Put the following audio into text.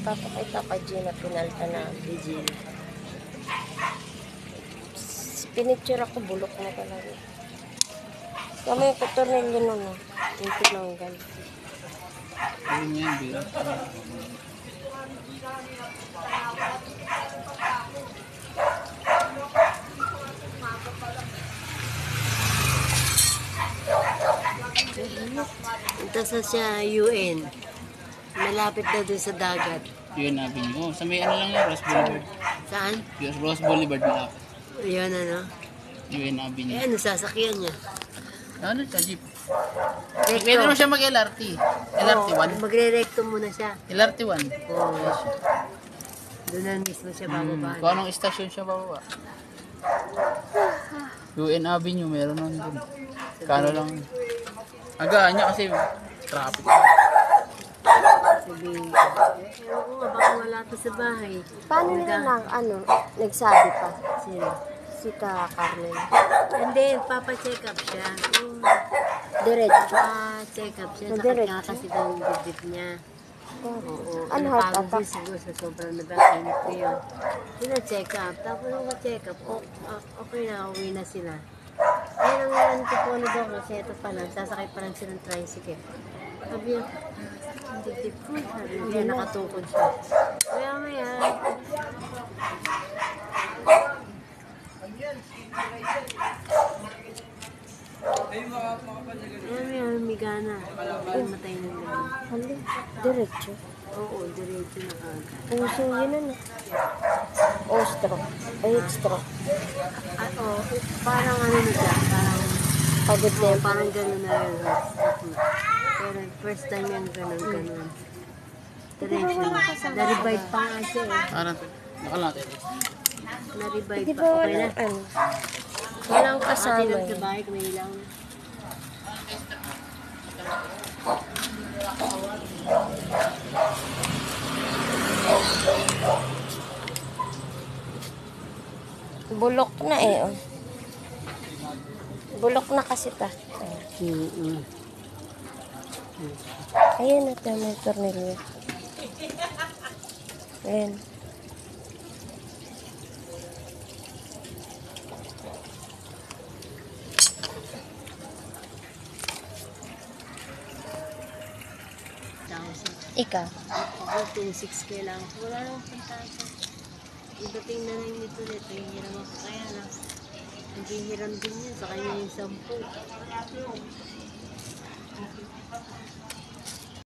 Papakita ka Gina, pinalta na Virgin. pinicture ako, bulok na talaga. Kami yung tornilyo nun, yung tinanggal. Ayun yan, bilang. Ito sa siya, UN. Malapit na doon sa dagat. Yun, Avenue. Oh, sa may ano lang yan, Ross Boulevard. Saan? Yung Ross Boulevard malapit. Yun ano. Yun, Avenue. Eh, ano sasakyan niya? Ano sa jeep? Pwede naman siya mag-LRT. LRT1. Magre-recto muna siya. LRT1. Oo. Doon na mismo siya bababa. Kung anong istasyon siya bababa. UN Avenue, meron nun dun. Kano lang. Agaan niya kasi traffic. Sabi, ewan ko nga, baka wala pa sa bahay. Paano nila nagsabi pa? Sino? Si Carmen. Hindi, papacheck up siya. Diretso. Pa-check up siya. Sakit Diretso? nga kasi daw yung dibdib niya. Oo. Ano, heart napagod attack? din siguro sa sobrang nabakainit ko yun. Pina-check up. Tapos nung check up, okay na, uwi na sila. Ayun ang ko po na daw kasi ito pa lang, sasakay pa lang silang tricycle. Sabi niya, ang dibdib ko. Sabi niya, nakatukod siya. Kaya maya, humigana. Matay na lang. Hali, diretso. Oo, diretso na kagad. Puso yun stroke. Ay, stroke. Oo, parang ano na siya, Pagod na yun. parang gano'n na yun. Pero first time yung gano'n. Diretso na. Na-revive pa nga siya eh. Parang, nakalate. Na-revive Di pa. ba Okay na. Walang Kasi kasama lang sa yun. bahay, kumilang. Bulok na Bulok na kasi ta. Ayan na tayo may tornilyo. Ayan. Ika. Ako, 2.6 lang. Wala nang pantasa. Idating na lang nito. Hiram ako kaya na. Naghihiram din niya. Sa kanya yung 10.